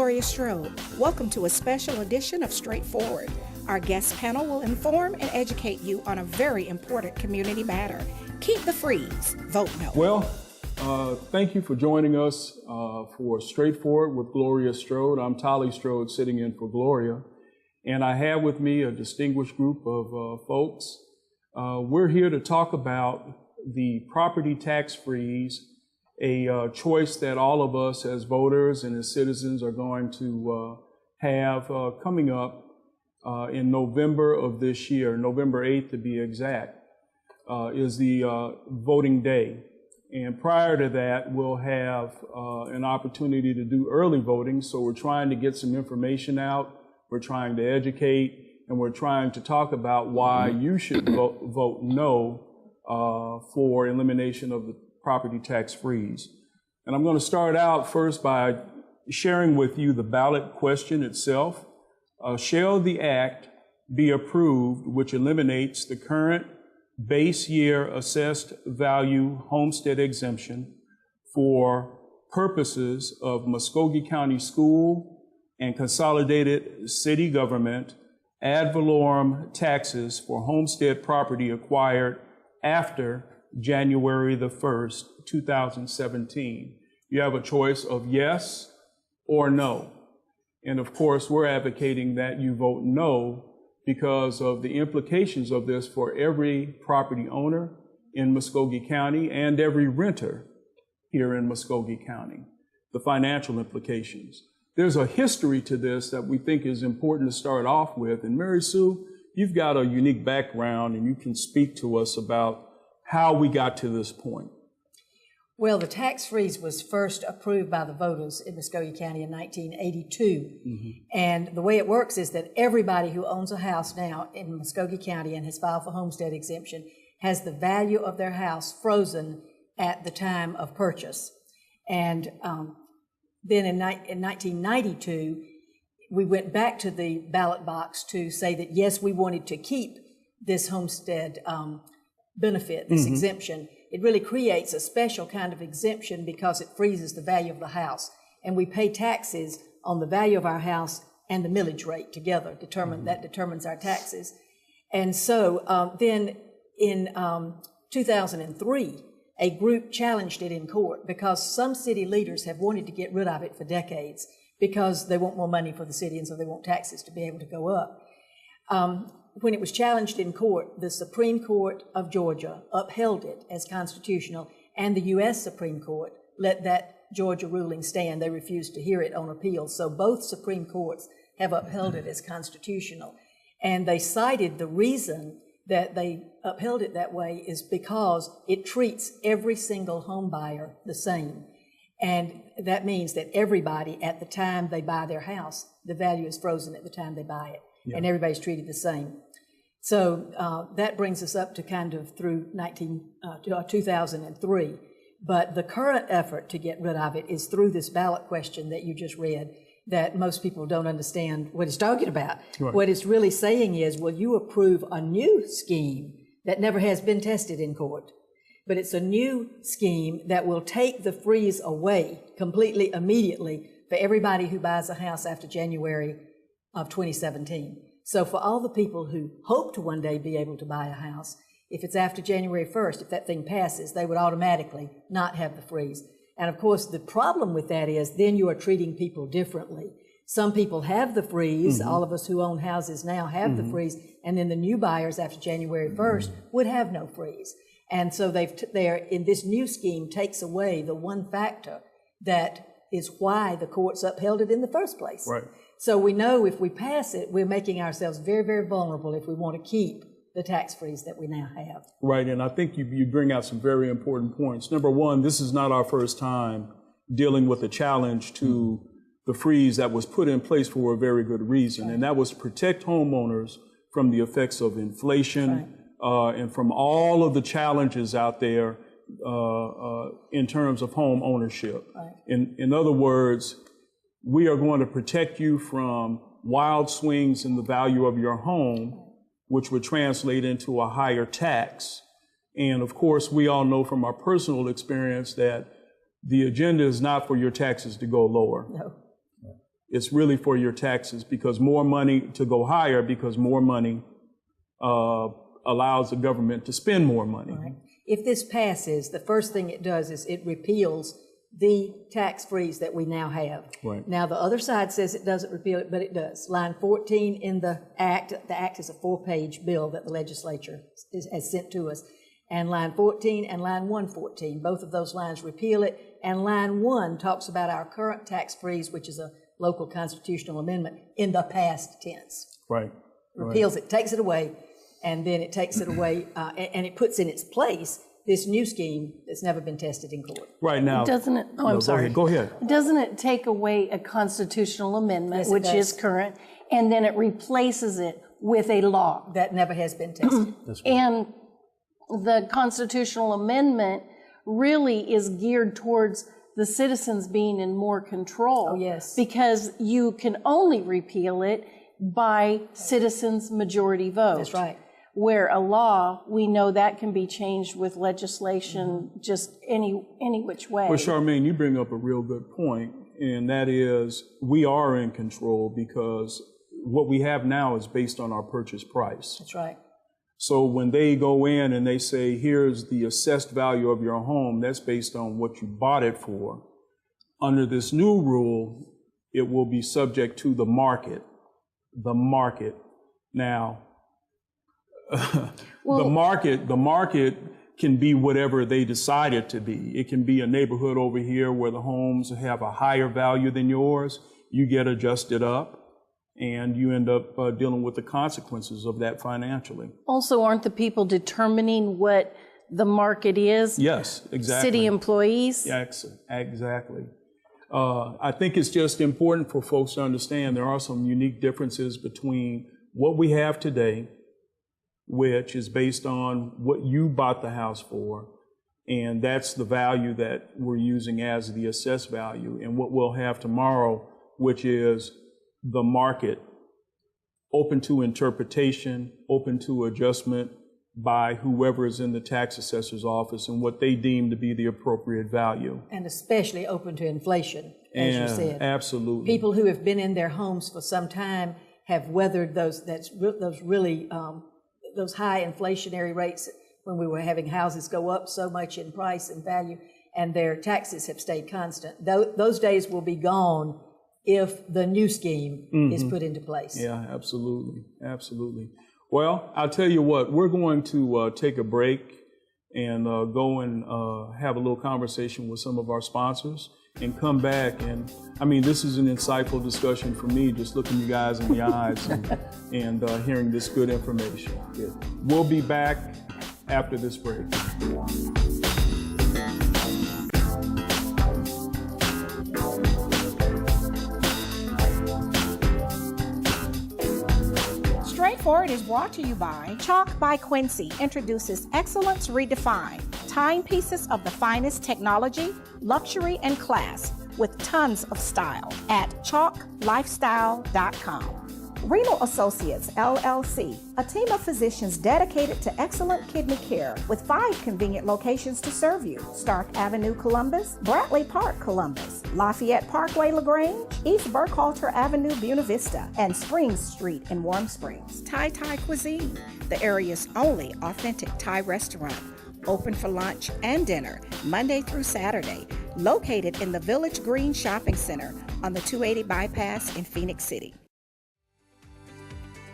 Gloria Strode. Welcome to a special edition of Straightforward. Our guest panel will inform and educate you on a very important community matter. Keep the freeze. Vote no. Well, thank you for joining us for Straightforward with Gloria Strode. I'm Tolly Strode, sitting in for Gloria. And I have with me a distinguished group of folks. We're here to talk about the property tax freeze, a choice that all of us as voters and as citizens are going to have coming up in November of this year. November 8th to be exact, is the voting day. And prior to that, we'll have an opportunity to do early voting. So we're trying to get some information out. We're trying to educate, and we're trying to talk about why you should vote no for elimination of the property tax freeze. And I'm going to start out first by sharing with you the ballot question itself. Shall the act be approved which eliminates the current base year assessed value homestead exemption for purposes of Muskogee County School and consolidated city government ad valorem taxes for homestead property acquired after January the 1st, 2017. You have a choice of yes or no. And of course, we're advocating that you vote no because of the implications of this for every property owner in Muskogee County and every renter here in Muskogee County, the financial implications. There's a history to this that we think is important to start off with. And Mary Sue, you've got a unique background and you can speak to us about how we got to this point. Well, the tax freeze was first approved by the voters in Muskogee County in 1982. Mm-hmm. And the way it works is that everybody who owns a house now in Muskogee County and has filed for homestead exemption has the value of their house frozen at the time of purchase. And then in 1992, we went back to the ballot box to say that, yes, we wanted to keep this homestead benefit, this exemption. It really creates a special kind of exemption because it freezes the value of the house. And we pay taxes on the value of our house and the millage rate together. That determines our taxes. And so then in 2003, a group challenged it in court because some city leaders have wanted to get rid of it for decades because they want more money for the city and so they want taxes to be able to go up. When it was challenged in court, the Supreme Court of Georgia upheld it as constitutional, and the U.S. Supreme Court let that Georgia ruling stand. They refused to hear it on appeal. So both Supreme Courts have upheld it as constitutional. And they cited the reason that they upheld it that way is because it treats every single home buyer the same. And that means that everybody, at the time they buy their house, the value is frozen at the time they buy it. Yeah. And everybody's treated the same. So that brings us up to kind of through 2003. But the current effort to get rid of it is through this ballot question that you just read, that most people don't understand what it's talking about. Right. What it's really saying is, will you approve a new scheme that never has been tested in court? But it's a new scheme that will take the freeze away completely immediately for everybody who buys a house after January of 2017. So for all the people who hope to one day be able to buy a house, if it's after January 1st, if that thing passes, they would automatically not have the freeze. And of course, the problem with that is then you are treating people differently. Some people have the freeze. Mm-hmm. All of us who own houses now have the freeze. And then the new buyers after January 1st would have no freeze. And so they're in this new scheme takes away the one factor that is why the courts upheld it in the first place. Right. So we know if we pass it, we're making ourselves very, very vulnerable if we want to keep the tax freeze that we now have. Right, and I think you bring out some very important points. Number one, this is not our first time dealing with a challenge to the freeze that was put in place for a very good reason, right. And that was to protect homeowners from the effects of inflation, right. And from all of the challenges out there in terms of home ownership. Right. In other words, we are going to protect you from wild swings in the value of your home, which would translate into a higher tax. And of course, we all know from our personal experience that the agenda is not for your taxes to go lower. No. It's really for your taxes, because more money to go higher, because more money allows the government to spend more money. Right. If this passes, the first thing it does is it repeals the tax freeze that we now have. Right. Now, the other side says it doesn't repeal it, but it does. Line 14 in the act is a 4-page bill that the legislature has sent to us. And line 14 and line 114, both of those lines repeal it. And line 1 talks about our current tax freeze, which is a local constitutional amendment, in the past tense. Right. Repeals it, takes it away, and then it takes it away, and it puts in its place this new scheme that's never been tested in court. Right now. Doesn't it? Oh, I'm sorry. Go ahead. Doesn't it take away a constitutional amendment, Yes, it which does. is current, and then it replaces it with a law? That never has been tested. That's right. And the constitutional amendment really is geared towards the citizens being in more control. Oh, yes. Because you can only repeal it by citizens' majority vote. That's right. Where a law, we know that can be changed with legislation just any which way. Well, Charmaine, you bring up a real good point, and that is we are in control because what we have now is based on our purchase price. That's right. So when they go in and they say, here's the assessed value of your home, that's based on what you bought it for. Under this new rule, it will be subject to the market. The market. Now, Well, the market can be whatever they decide it to be. It can be a neighborhood over here where the homes have a higher value than yours. You get adjusted up, and you end up dealing with the consequences of that financially. also, aren't the people determining what the market is? Yes, exactly. City employees? Yes, exactly. I think it's just important for folks to understand there are some unique differences between what we have today, which is based on what you bought the house for, and that's the value that we're using as the assessed value, and what we'll have tomorrow, which is the market, open to interpretation, open to adjustment by whoever is in the tax assessor's office and what they deem to be the appropriate value. And especially open to inflation, as you said. Absolutely. People who have been in their homes for some time have weathered those high inflationary rates when we were having houses go up so much in price and value, and their taxes have stayed constant. Those days will be gone if the new scheme is put into place. Yeah, absolutely. Absolutely. Well, I'll tell you what, we're going to take a break and go and have a little conversation with some of our sponsors and come back. And I mean, this is an insightful discussion for me, just looking you guys in the eyes and hearing this good information. Yeah. We'll be back after this break. Straightforward is brought to you by Chalk by Quincy introduces Excellence Redefined, timepieces of the finest technology, luxury, and class with tons of style at chalklifestyle.com. Renal Associates, LLC, a team of physicians dedicated to excellent kidney care with 5 convenient locations to serve you. Stark Avenue, Columbus, Bradley Park, Columbus, Lafayette Parkway, LaGrange, East Burkhalter Avenue, Buena Vista, and Springs Street in Warm Springs. Thai Cuisine, the area's only authentic Thai restaurant, open for lunch and dinner, Monday through Saturday, located in the Village Green Shopping Center on the 280 bypass in Phoenix City.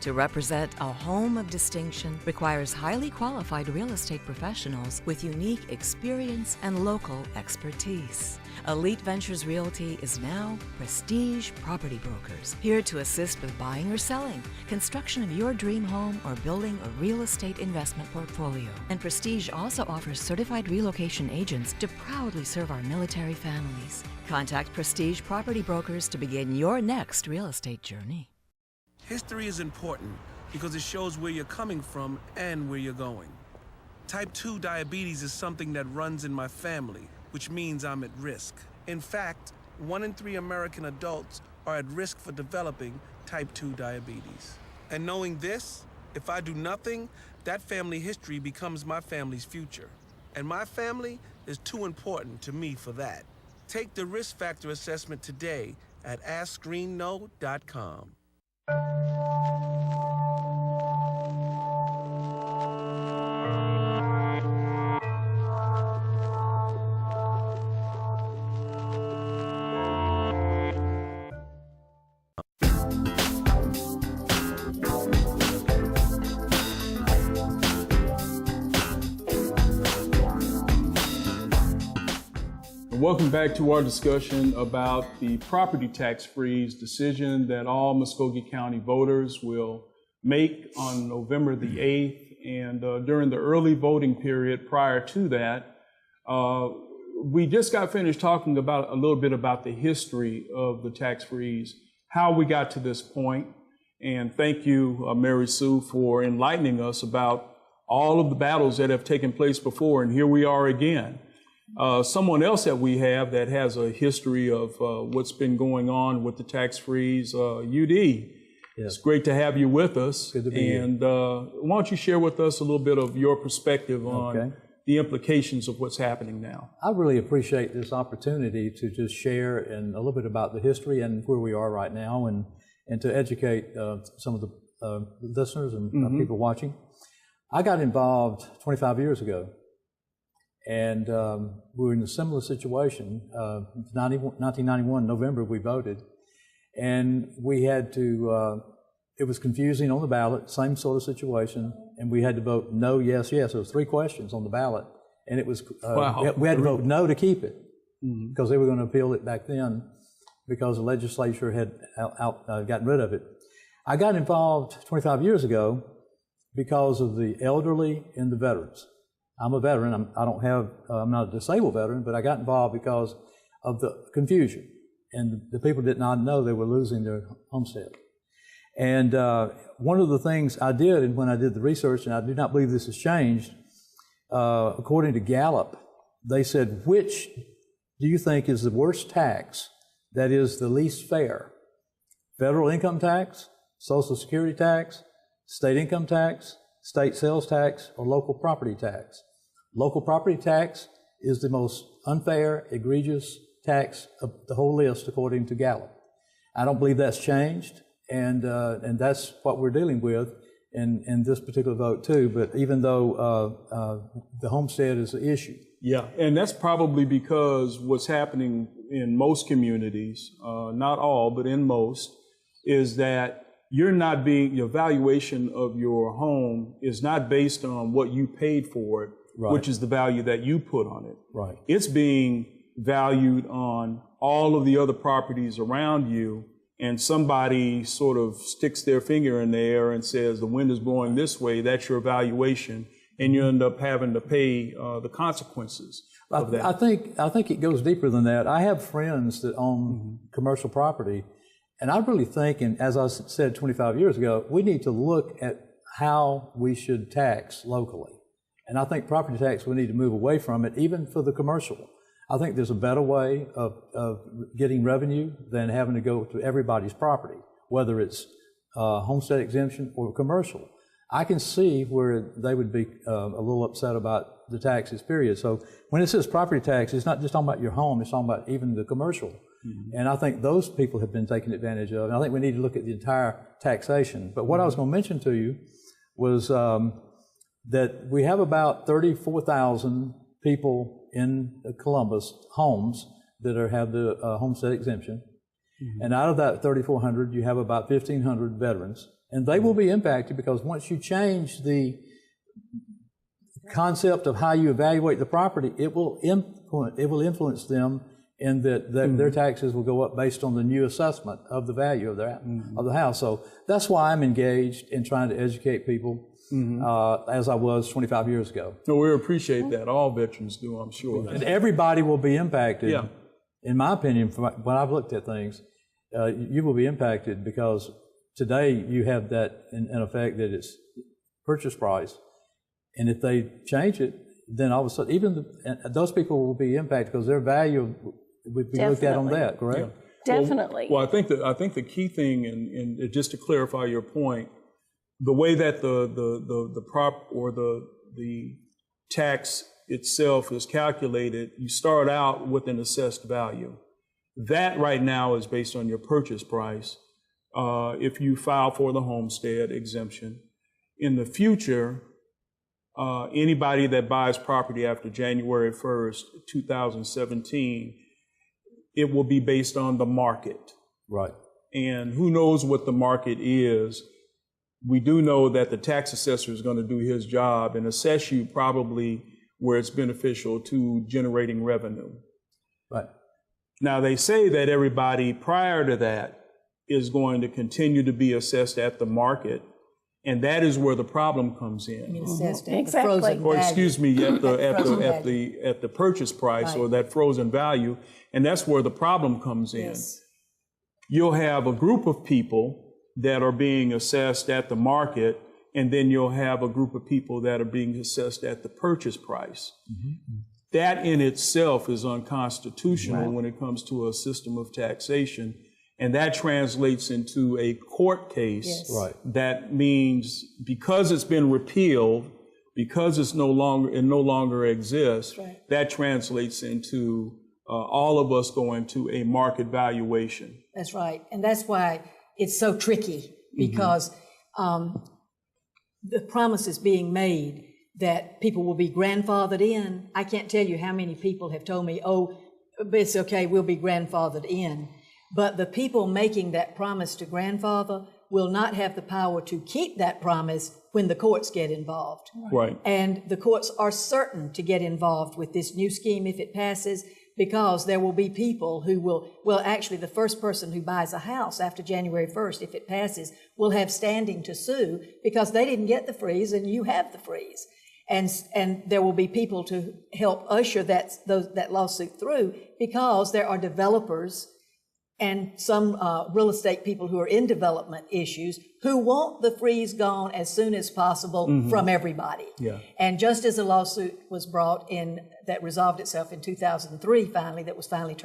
To represent a home of distinction requires highly qualified real estate professionals with unique experience and local expertise. Elite Ventures Realty is now Prestige Property Brokers, here to assist with buying or selling, construction of your dream home, or building a real estate investment portfolio. And Prestige also offers certified relocation agents to proudly serve our military families. Contact Prestige Property Brokers to begin your next real estate journey. History is important because it shows where you're coming from and where you're going. Type 2 diabetes is something that runs in my family, which means I'm at risk. In fact, 1 in 3 American adults are at risk for developing type 2 diabetes. And knowing this, if I do nothing, that family history becomes my family's future. And my family is too important to me for that. Take the risk factor assessment today at AskGreenKnow.com. Welcome back to our discussion about the property tax freeze decision that all Muskogee County voters will make on November the 8th. And during the early voting period prior to that, we just got finished talking about a little bit about the history of the tax freeze, how we got to this point. And thank you, Mary Sue, for enlightening us about all of the battles that have taken place before. And here we are again. Someone else that we have that has a history of what's been going on with the tax freeze, UD. Yes. It's great to have you with us. Good to be here. And why don't you share with us a little bit of your perspective on the implications of what's happening now? I really appreciate this opportunity to just share a little bit about the history and where we are right now, and to educate some of the listeners and people watching. I got involved 25 years ago. And we were in a similar situation. 1991, November, we voted. And we had to, it was confusing on the ballot, same sort of situation. And we had to vote no, yes, yes. There was 3 questions on the ballot. And it was, we had to vote no to keep it because they were going to appeal it back then because the legislature had gotten rid of it. I got involved 25 years ago because of the elderly and the veterans. I'm a veteran. I'm not a disabled veteran, but I got involved because of the confusion. And the people did not know they were losing their homestead. And one of the things I did, and when I did the research, and I do not believe this has changed, according to Gallup, they said, which do you think is the worst tax that is the least fair? Federal income tax, Social Security tax, state income tax, state sales tax, or local property tax. Local property tax is the most unfair, egregious tax of the whole list, according to Gallup. I don't believe that's changed, and that's what we're dealing with in this particular vote too. But even though the homestead is an issue. Yeah, and that's probably because what's happening in most communities, not all, but in most, is that your valuation of your home is not based on what you paid for it, which is the value that you put on it. Right. It's being valued on all of the other properties around you, and somebody sort of sticks their finger in the air and says, the wind is blowing this way, that's your valuation, and you end up having to pay the consequences of that. I think it goes deeper than that. I have friends that own commercial property. And I really think, and as I said 25 years ago, we need to look at how we should tax locally. And I think property tax, we need to move away from it, even for the commercial. I think there's a better way of getting revenue than having to go to everybody's property, whether it's homestead exemption or commercial. I can see where they would be a little upset about the taxes, period. So when it says property tax, it's not just talking about your home, it's talking about even the commercial. And I think those people have been taken advantage of. And I think we need to look at the entire taxation. But what I was going to mention to you was that we have about 34,000 people in Columbus, homes, that have the homestead exemption. And out of that 3,400, you have about 1,500 veterans. And they will be impacted because once you change the concept of how you evaluate the property, it will influence them, and that their taxes will go up based on the new assessment of the value of of the house. So that's why I'm engaged in trying to educate people as I was 25 years ago. So we appreciate that. All veterans do, I'm sure. And everybody will be impacted. Yeah. In my opinion, when I've looked at things, you will be impacted because today you have that in effect that it's purchase price. And if they change it, then all of a sudden, even those people will be impacted because their value would be looked at on that, correct? Yeah. Definitely. Well, I think the key thing, and just to clarify your point, the way that the tax itself is calculated, you start out with an assessed value, That right now is based on your purchase price. If you file for the homestead exemption. In the future, anybody that buys property after January 1st, 2017, it will be based on the market. Right. And who knows what the market is. We do know that the tax assessor is going to do his job and assess you probably where it's beneficial to generating revenue. Right. Now, they say that everybody prior to that is going to continue to be assessed at the market, and that is where the problem comes in. I mean, assessed at Exactly. the frozen Or value. excuse me, at Frozen the purchase price, Right. or that frozen value, and that's where the problem comes in. Yes. You'll have a group of people that are being assessed at the market, and then you'll have a group of people that are being assessed at the purchase price. Mm-hmm. That in itself is unconstitutional when it comes to a system of taxation. And that translates into a court case. Yes. Right. That means because it's been repealed, because it no longer exists, Right. that translates into all of us going to a market valuation. That's right. And that's why it's so tricky, because the promise is being made that people will be grandfathered in. I can't tell you how many people have told me, oh, it's okay, we'll be grandfathered in. But the people making that promise to grandfather will not have the power to keep that promise when the courts get involved. Right. And the courts are certain to get involved with this new scheme if it passes, because there will be people who will, well, actually the first person who buys a house after January 1st, if it passes, will have standing to sue because they didn't get the freeze and you have the freeze. And there will be people to help usher that lawsuit through, because there are developers and some real estate people who are in development issues who want the freeze gone as soon as possible from everybody. Yeah. And just as a lawsuit was brought in that resolved itself in 2003 finally, that was finally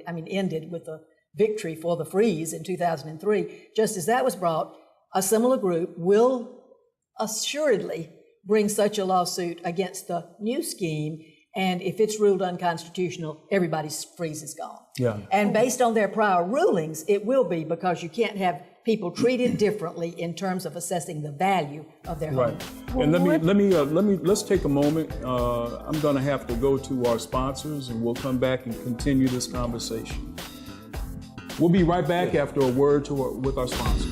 ended with a victory for the freeze in 2003, just as that was brought, a similar group will assuredly bring such a lawsuit against the new scheme. And if it's ruled unconstitutional, everybody's freeze is gone. Yeah. And based on their prior rulings, it will be, because you can't have people treated differently in terms of assessing the value of their home. Right. And let's take a moment. I'm going to have to go to our sponsors, and we'll come back and continue this conversation. We'll be right back after a word with our sponsor.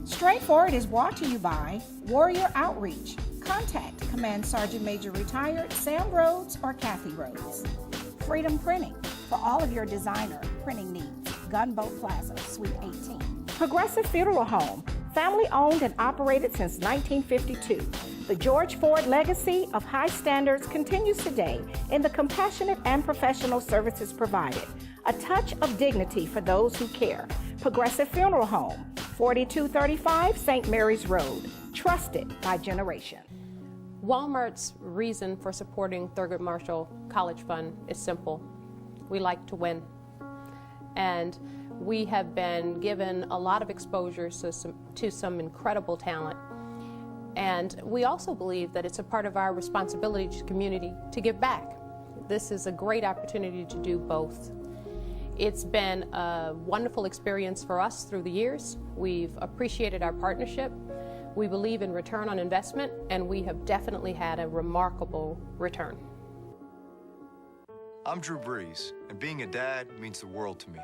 Straightforward is brought to you by Warrior Outreach. Contact Command Sergeant Major Retired Sam Rhodes or Kathy Rhodes. Freedom Printing for all of your designer printing needs. Gunboat Plaza, Suite 18. Progressive Funeral Home, family owned and operated since 1952. The George Ford legacy of high standards continues today in the compassionate and professional services provided. A touch of dignity for those who care. Progressive Funeral Home, 4235 St. Mary's Road. Trusted by generation. Walmart's reason for supporting Thurgood Marshall College Fund is simple. We like to win. And we have been given a lot of exposure to some incredible talent. And we also believe that it's a part of our responsibility to the community to give back. This is a great opportunity to do both. It's been a wonderful experience for us through the years. We've appreciated our partnership. We believe in return on investment, and we have definitely had a remarkable return. I'm Drew Brees, and being a dad means the world to me.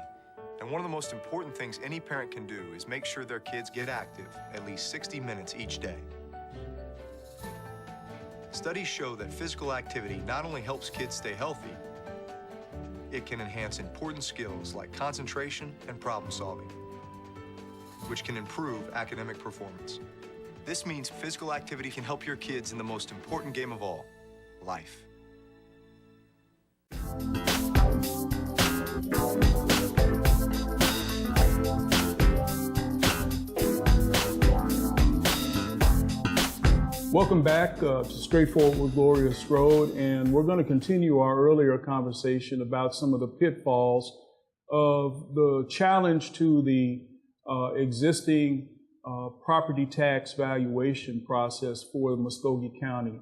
And one of the most important things any parent can do is make sure their kids get active at least 60 minutes each day. Studies show that physical activity not only helps kids stay healthy, it can enhance important skills like concentration and problem solving, which can improve academic performance. This means physical activity can help your kids in the most important game of all, life. Welcome back to Straightforward with Gloria Strode, and we're going to continue our earlier conversation about some of the pitfalls of the challenge to the existing property tax valuation process for Muskogee County.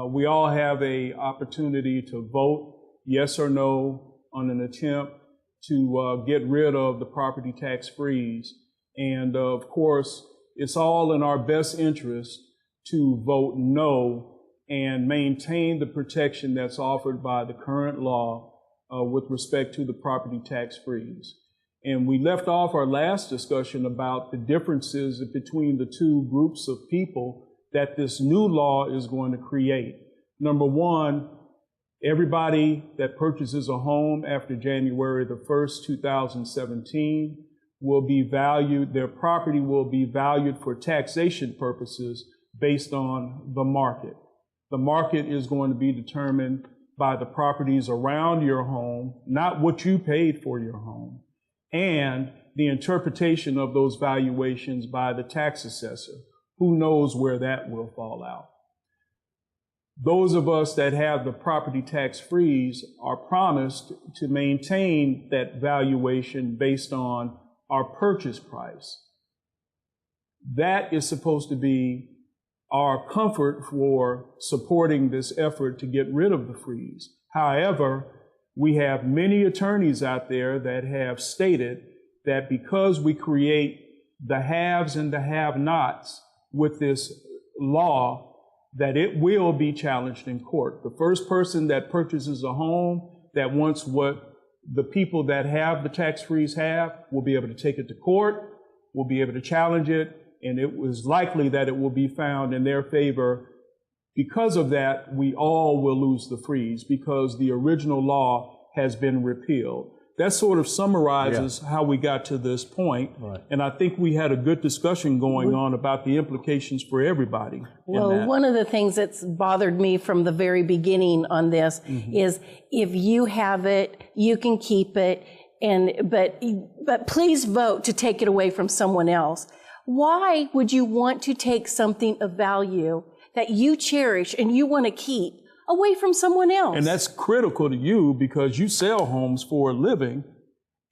We all have a opportunity to vote yes or no on an attempt to get rid of the property tax freeze. And of course, it's all in our best interest to vote no and maintain the protection that's offered by the current law with respect to the property tax freeze. And we left off our last discussion about the differences between the two groups of people that this new law is going to create. Number one, everybody that purchases a home after January the 1st, 2017 will be valued, their property will be valued for taxation purposes based on the market. The market is going to be determined by the properties around your home, not what you paid for your home, and the interpretation of those valuations by the tax assessor. Who knows where that will fall out? Those of us that have the property tax freeze are promised to maintain that valuation based on our purchase price. That is supposed to be our comfort for supporting this effort to get rid of the freeze. However, we have many attorneys out there that have stated that because we create the haves and the have-nots with this law, that it will be challenged in court. The first person that purchases a home that wants what the people that have the tax freeze have will be able to take it to court, will be able to challenge it, and it was likely that it will be found in their favor. Because of that, we all will lose the freeze because the original law has been repealed. That sort of summarizes how we got to this point. Right. And I think we had a good discussion going on about the implications for everybody. Well, one of the things that's bothered me from the very beginning on this is if you have it, you can keep it, but please vote to take it away from someone else. Why would you want to take something of value that you cherish and you want to keep away from someone else? And that's critical to you because you sell homes for a living,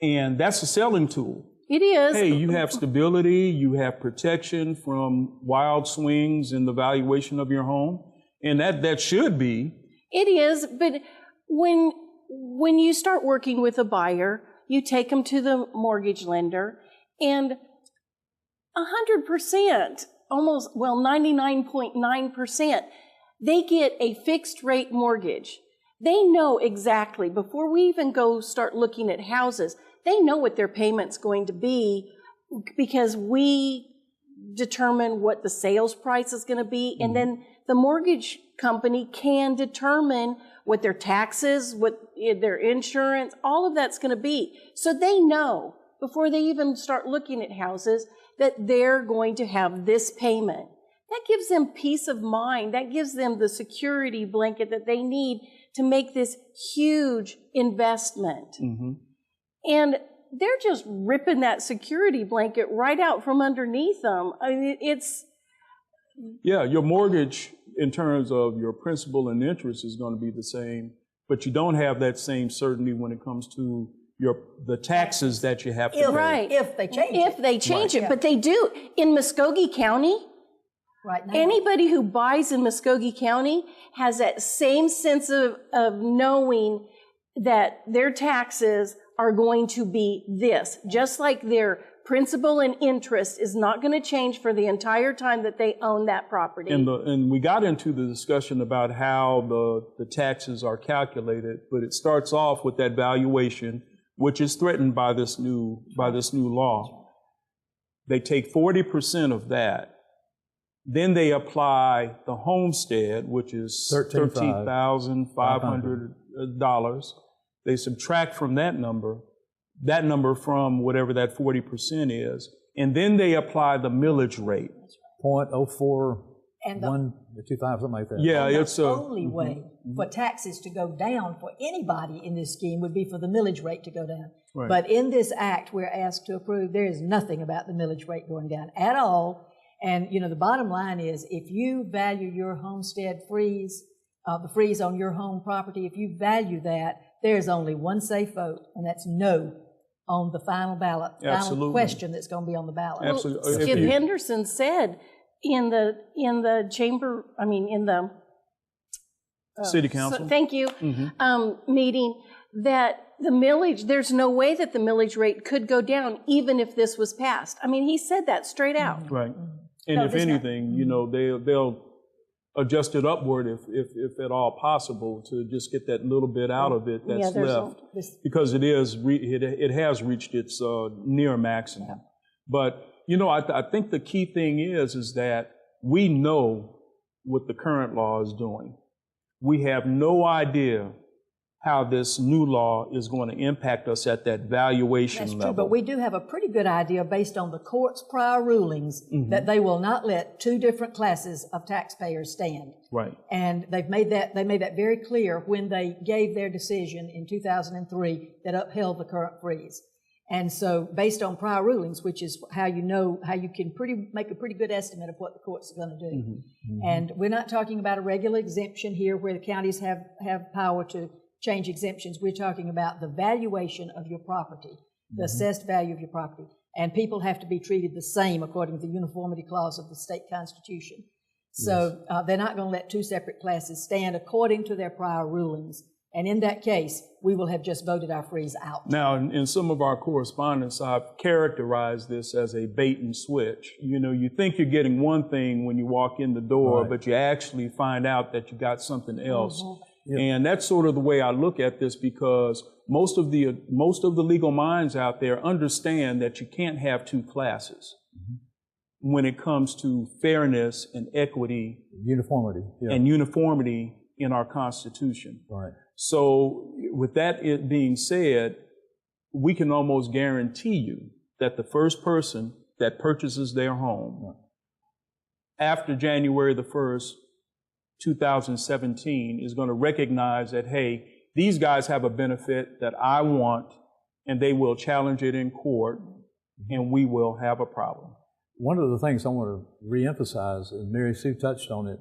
and that's a selling tool. It is. Hey, you have stability, you have protection from wild swings in the valuation of your home, and that should be. It is, but when you start working with a buyer, you take them to the mortgage lender, and 100%, almost, 99.9%, they get a fixed rate mortgage. They know exactly, before we even go start looking at houses, they know what their payment's going to be because we determine what the sales price is going to be, and then the mortgage company can determine what their taxes, what their insurance, all of that's going to be. So they know before they even start looking at houses that they're going to have this payment. That gives them peace of mind. That gives them the security blanket that they need to make this huge investment. And they're just ripping that security blanket right out from underneath them. I mean, it's... Yeah, your mortgage in terms of your principal and interest is going to be the same, but you don't have that same certainty when it comes to the taxes that you have to pay. Right. If they change it. If they change it, but they do. In Muskogee County, right now, anybody who buys in Muskogee County has that same sense of knowing that their taxes are going to be this, just like their principal and interest is not going to change for the entire time that they own that property. And we got into the discussion about how the taxes are calculated, but it starts off with that valuation, which is threatened by this new law. They take 40% of that. Then they apply the homestead, which is $13,500. They subtract from that number from whatever that 40% is, and then they apply the millage rate. 0.04125, something like that. Yeah, and it's the only way for taxes to go down for anybody in this scheme would be for the millage rate to go down. Right. But in this act we're asked to approve, there is nothing about the millage rate going down at all. And, the bottom line is if you value your homestead freeze, the freeze on your home property, if you value that, there's only one safe vote, and that's no on the final ballot, Absolutely. final question that's going to be on the ballot. Absolutely. If Skip you- Henderson said in the chamber, in the City Council. thank you, meeting, that the millage, there's no way that the millage rate could go down even if this was passed. I mean, he said that straight out. Right. And No, if there's not. anything, you know, they'll adjust it upward if at all possible to just get that little bit out of it that's there's left, because it has reached its near maximum. But you know, I think the key thing is that we know what the current law is doing. We have no idea how this new law is going to impact us at that valuation That's level. true, but we do have a pretty good idea based on the court's prior rulings that they will not let two different classes of taxpayers stand. Right. And they made that very clear when they gave their decision in 2003 that upheld the current freeze. And so based on prior rulings, which is how you can make a pretty good estimate of what the court's going to do. And we're not talking about a regular exemption here where the counties have power to change exemptions. We're talking about the valuation of your property, the assessed value of your property. And people have to be treated the same according to the uniformity clause of the state constitution. So they're not going to let two separate classes stand according to their prior rulings. And in that case, we will have just voted our freeze out. Now, in some of our correspondence, I've characterized this as a bait and switch. You know, you think you're getting one thing when you walk in the door, but you actually find out that you got something else. And that's sort of the way I look at this, because most of the legal minds out there understand that you can't have two classes when it comes to fairness and equity, Uniformity. and uniformity in our Constitution. Right. So with that being said, we can almost guarantee you that the first person that purchases their home after January the 1st, 2017 is going to recognize that, hey, these guys have a benefit that I want, and they will challenge it in court, and we will have a problem. One of the things I want to reemphasize, and Mary Sue touched on it,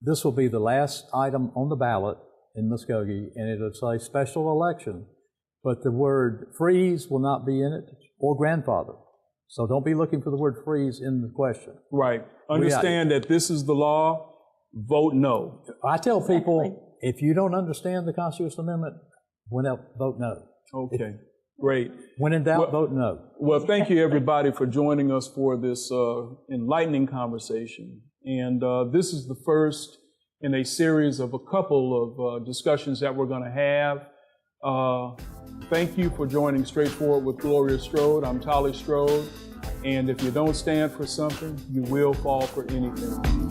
this will be the last item on the ballot in Muskogee, and it'll say special election, but the word freeze will not be in it, or grandfather. So don't be looking for the word freeze in the question. Right. Understand that this is the law. Vote no. I tell people, if you don't understand the Constitutional Amendment, vote no. Okay, great. When in doubt, vote no. Well, thank you everybody for joining us for this enlightening conversation. And this is the first in a series of a couple of discussions that we're going to have. Thank you for joining Straightforward with Gloria Strode. I'm Tolly Strode. And if you don't stand for something, you will fall for anything.